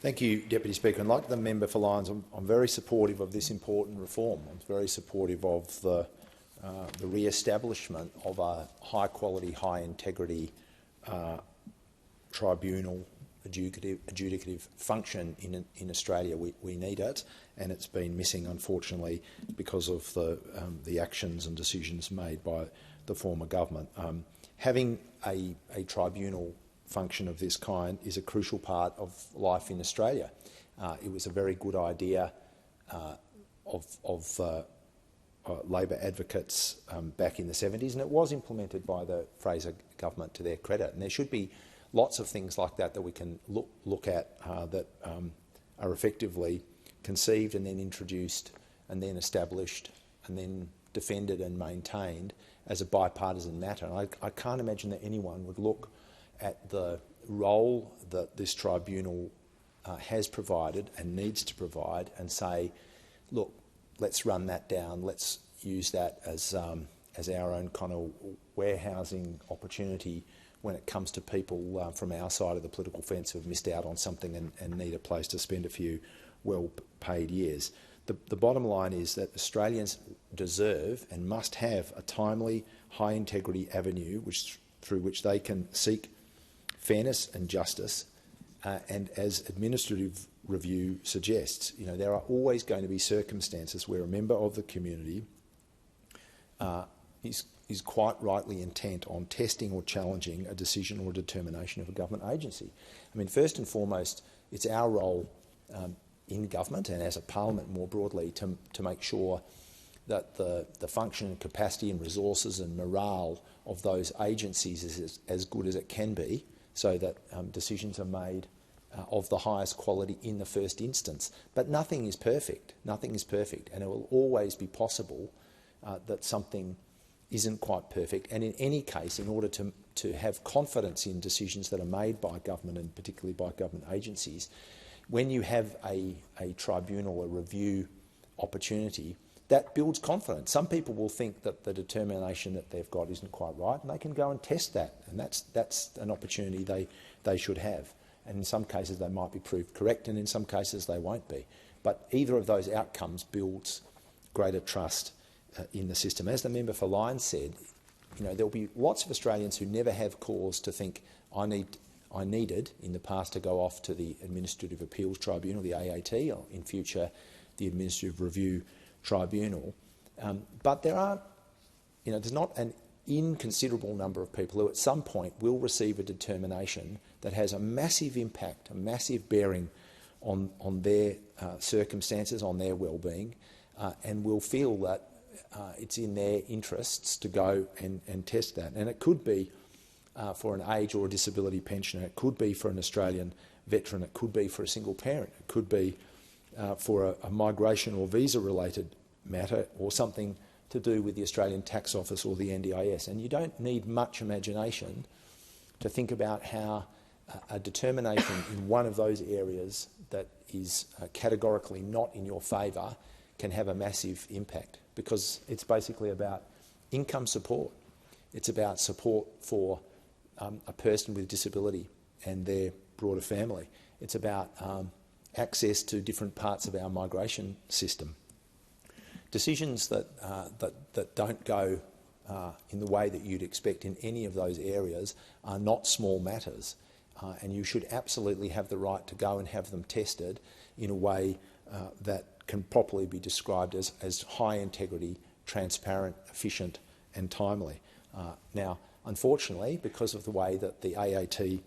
Thank you, Deputy Speaker. And like the member for Lyons, I'm very supportive of this important reform. I'm very supportive of the re-establishment of a high-quality, high-integrity tribunal adjudicative function in Australia. We need it, and it's been missing, unfortunately, because of the actions and decisions made by the former government. Having a tribunal function of this kind is a crucial part of life in Australia. It was a very good idea of Labor advocates back in the 70s, and it was implemented by the Fraser government to their credit. And there should be lots of things like that we can look at that are effectively conceived and then introduced and then established and then defended and maintained as a bipartisan matter. And I can't imagine that anyone would look at the role that this tribunal has provided and needs to provide and say, look, let's run that down, let's use that as our own kind of warehousing opportunity when it comes to people from our side of the political fence who have missed out on something and need a place to spend a few well-paid years. The bottom line is that Australians deserve and must have a timely, high-integrity avenue through which they can seek fairness and justice, and as administrative review suggests, there are always going to be circumstances where a member of the community is quite rightly intent on testing or challenging a decision or determination of a government agency. I mean, first and foremost, it's our role in government and as a parliament more broadly to make sure that the function and capacity and resources and morale of those agencies is as good as it can be, so that decisions are made of the highest quality in the first instance. But nothing is perfect. Nothing is perfect, and it will always be possible that something isn't quite perfect. And in any case, in order to have confidence in decisions that are made by government, and particularly by government agencies, when you have a tribunal, a review opportunity, that builds confidence. Some people will think that the determination that they've got isn't quite right, and they can go and test that, and that's an opportunity they should have. And in some cases they might be proved correct, and in some cases they won't be. But either of those outcomes builds greater trust in the system. As the member for Lyons said, there'll be lots of Australians who never have cause to think, I needed in the past to go off to the Administrative Appeals Tribunal, the AAT, or in future the Administrative Review Tribunal. But there's not an inconsiderable number of people who at some point will receive a determination that has a massive impact, a massive bearing on their circumstances, on their well-being, and will feel that it's in their interests to go and test that. And it could be for an age or a disability pensioner, it could be for an Australian veteran, it could be for a single parent, it could be for a migration or visa-related matter, or something to do with the Australian Tax Office or the NDIS. And you don't need much imagination to think about how a determination in one of those areas that is categorically not in your favour can have a massive impact, because it's basically about income support. It's about support for a person with disability and their broader family. It's about access to different parts of our migration system. Decisions that don't go in the way that you'd expect in any of those areas are not small matters, and you should absolutely have the right to go and have them tested in a way that can properly be described as high integrity, transparent, efficient and timely. Now, unfortunately, because of the way that the AAT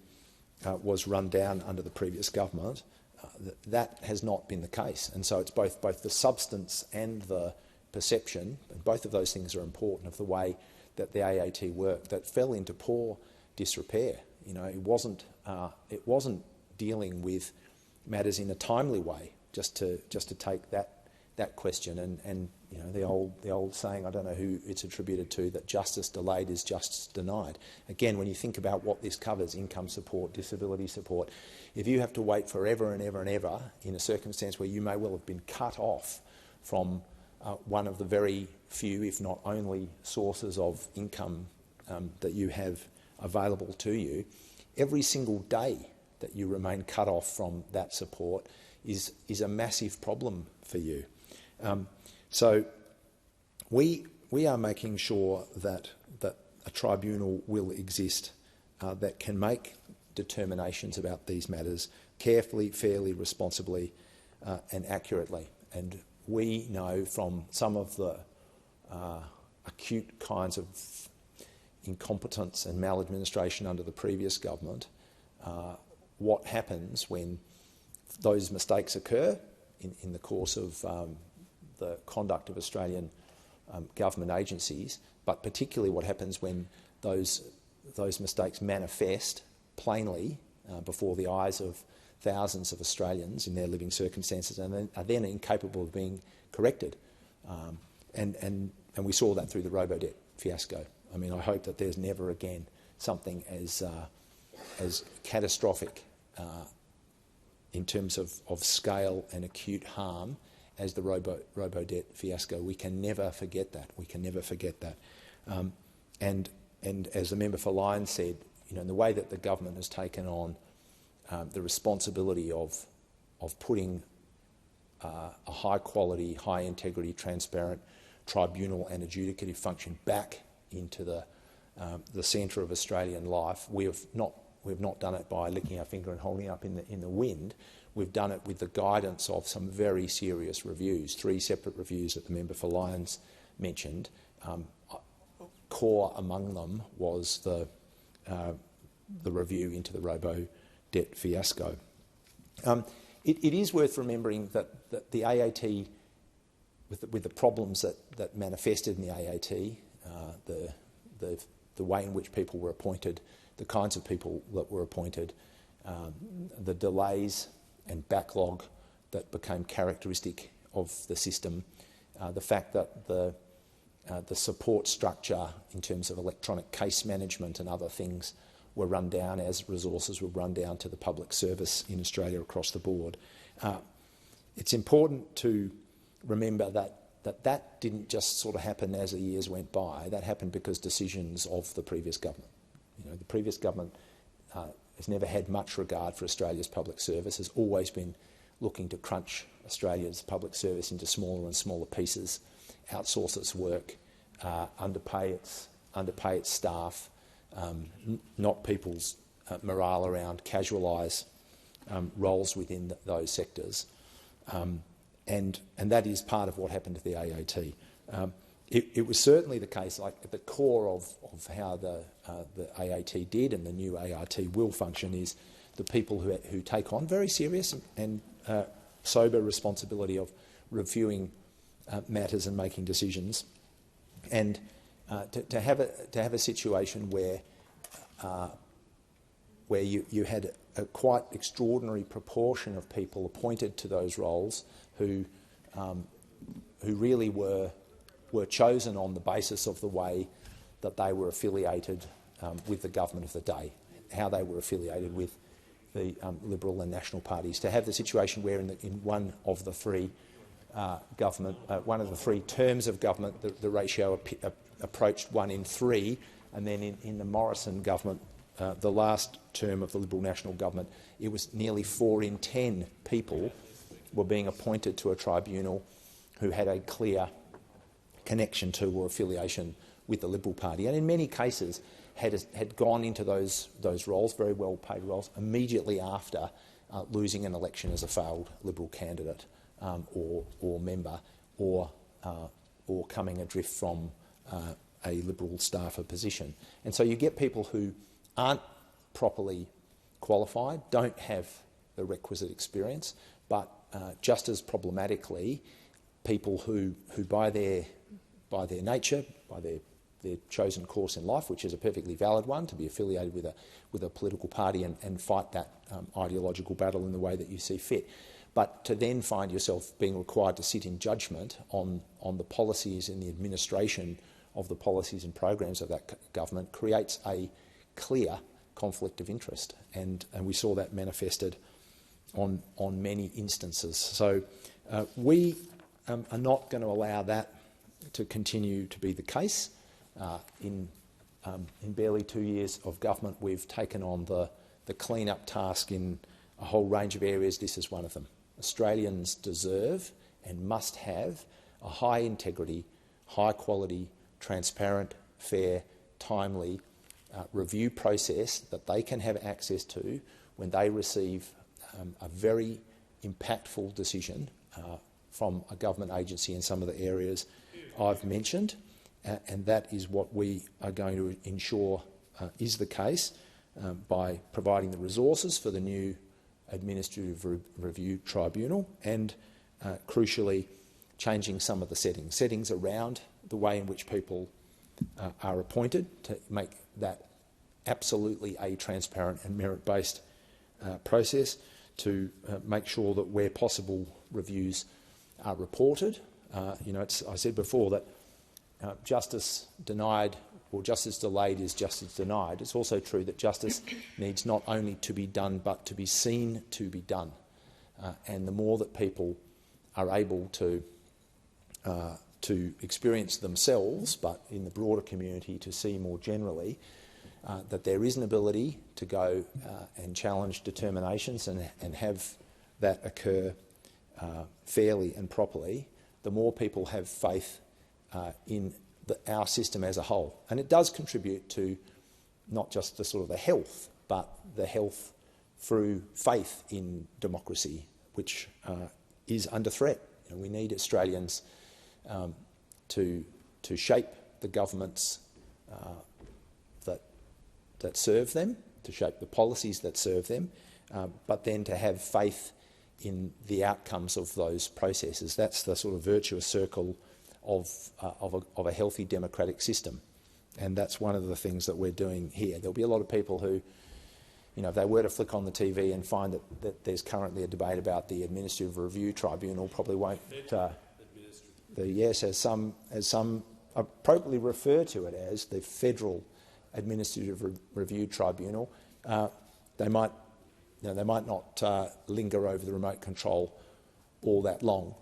was run down under the previous government, that has not been the case. And so it's both the substance and the perception, and both of those things are important, of the way that the AAT worked, that fell into poor disrepair. It wasn't dealing with matters in a timely way, just to take that question. And the old saying, I don't know who it's attributed to, that justice delayed is justice denied. Again, when you think about what this covers, income support, disability support, if you have to wait forever and ever and ever in a circumstance where you may well have been cut off from one of the very few, if not only, sources of income that you have available to you, every single day that you remain cut off from that support is a massive problem for you. So we are making sure that a tribunal will exist that can make determinations about these matters carefully, fairly, responsibly and accurately. And we know from some of the acute kinds of incompetence and maladministration under the previous government what happens when those mistakes occur in the course of the conduct of Australian government agencies, but particularly what happens when those mistakes manifest plainly before the eyes of thousands of Australians in their living circumstances and are then incapable of being corrected. And we saw that through the Robodebt fiasco. I mean, I hope that there's never again something as catastrophic in terms of scale and acute harm as the Robodebt fiasco. We can never forget that. We can never forget that. And as the member for Lyons said, in the way that the government has taken on the responsibility of putting a high quality, high integrity, transparent tribunal and adjudicative function back into the centre of Australian life, we've not done it by licking our finger and holding it up in the wind. We've done it with the guidance of some very serious reviews, 3 separate reviews that the member for Lyons mentioned. Core among them was the review into the Robodebt fiasco. It is worth remembering that the AAT, with the problems that manifested in the AAT, the way in which people were appointed, the kinds of people that were appointed, the delays and backlog that became characteristic of the system, the fact that the support structure in terms of electronic case management and other things were run down as resources were run down to the public service in Australia across the board. It's important to remember that didn't just sort of happen as the years went by. That happened because decisions of the previous government. The previous government has never had much regard for Australia's public service, has always been looking to crunch Australia's public service into smaller and smaller pieces, outsource its work, underpay its staff, knock people's morale around, casualise roles within those sectors. And that is part of what happened to the AAT. It was certainly the case, like at the core of how the AAT did and the new ART will function is the people who take on very serious and sober responsibility of reviewing matters and making decisions, and to have a situation where you had a quite extraordinary proportion of people appointed to those roles who really were chosen on the basis of the way that they were affiliated with the government of the day, how they were affiliated with the Liberal and National parties. To have the situation where in one of the three one of the 3 terms of government, the ratio approached 1 in 3, and then in the Morrison government, the last term of the Liberal National government, it was nearly 4 in 10 people were being appointed to a tribunal who had a clear connection to or affiliation with the Liberal Party, and in many cases had gone into those roles, very well-paid roles, immediately after losing an election as a failed Liberal candidate or member, or coming adrift from a Liberal staffer position. And so you get people who aren't properly qualified, don't have the requisite experience, but just as problematically, people who by their nature, by their chosen course in life, which is a perfectly valid one, to be affiliated with a political party and fight that ideological battle in the way that you see fit, but to then find yourself being required to sit in judgment on the policies and the administration of the policies and programs of that government creates a clear conflict of interest, and we saw that manifested on many instances. So we are not going to allow that to continue to be the case. In barely 2 years of government, we've taken on the the clean-up task in a whole range of areas. This is one of them. Australians deserve and must have a high integrity, high quality, transparent, fair, timely review process that they can have access to when they receive a very impactful decision from a government agency in some of the areas I've mentioned, and that is what we are going to ensure is the case by providing the resources for the new Administrative Review Tribunal and, crucially, changing some of the settings around the way in which people are appointed to make that absolutely a transparent and merit-based process, to make sure that where possible reviews are reported. I said before that justice denied or justice delayed is justice denied. It's also true that justice needs not only to be done but to be seen to be done. And the more that people are able to experience themselves, but in the broader community to see more generally, that there is an ability to go and challenge determinations and have that occur fairly and properly, the more people have faith in our system as a whole. And it does contribute to not just the sort of the health, but the health through faith in democracy, which is under threat. We need Australians to shape the governments that serve them, to shape the policies that serve them, but then to have faith in the outcomes of those processes. That's the sort of virtuous circle of a healthy democratic system, and that's one of the things that we're doing here. There'll be a lot of people who, if they were to flick on the TV and find that there's currently a debate about the Administrative Review Tribunal, probably won't. As some appropriately refer to it as the Federal Administrative Review Tribunal. They might not linger over the remote control all that long,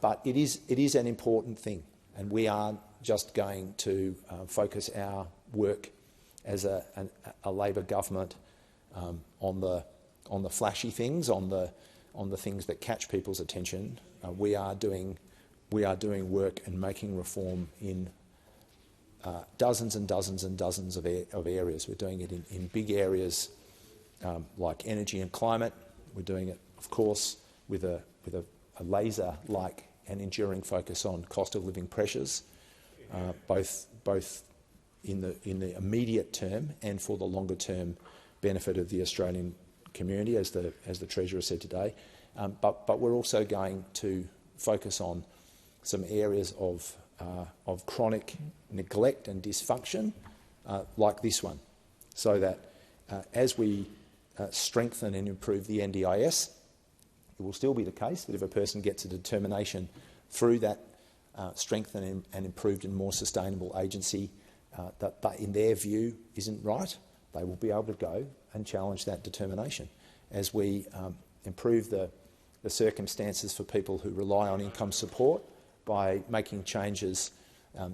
but it is an important thing, and we are just going to focus our work as a Labor government on the flashy things, on the things that catch people's attention. We are doing work and making reform in dozens and dozens and dozens of areas. We're doing it in big areas like energy and climate. We're doing it, of course, with a laser-like and enduring focus on cost of living pressures, both in the immediate term and for the longer term benefit of the Australian community, as the Treasurer said today. But we're also going to focus on some areas of chronic neglect and dysfunction like this one, so that as we strengthen and improve the NDIS, it will still be the case that if a person gets a determination through that strengthened and improved and more sustainable agency that in their view isn't right, they will be able to go and challenge that determination. As we improve the circumstances for people who rely on income support by making changes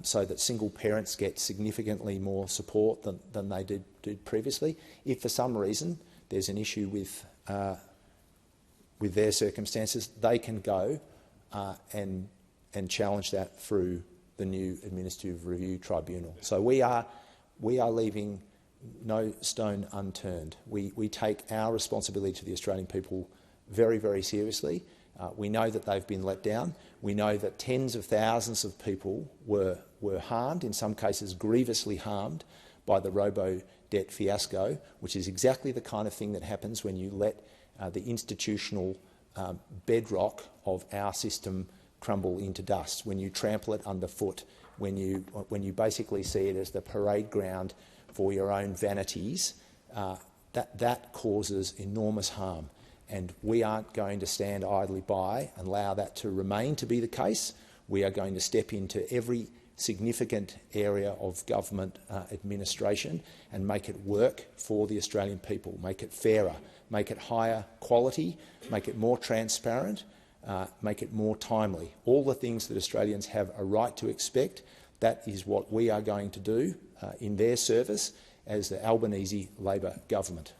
so that single parents get significantly more support than they did previously. If for some reason there's an issue with their circumstances, they can go and challenge that through the new Administrative Review Tribunal. So we are leaving no stone unturned. We take our responsibility to the Australian people very, very seriously. We know that they've been let down. We know that tens of thousands of people were harmed, in some cases grievously harmed, by the robo-debt fiasco, which is exactly the kind of thing that happens when you let the institutional bedrock of our system crumble into dust, when you trample it underfoot, when you basically see it as the parade ground for your own vanities. That causes enormous harm. And we aren't going to stand idly by and allow that to remain to be the case. We are going to step into every significant area of government administration and make it work for the Australian people, make it fairer, make it higher quality, make it more transparent, make it more timely. All the things that Australians have a right to expect, that is what we are going to do in their service as the Albanese Labor government.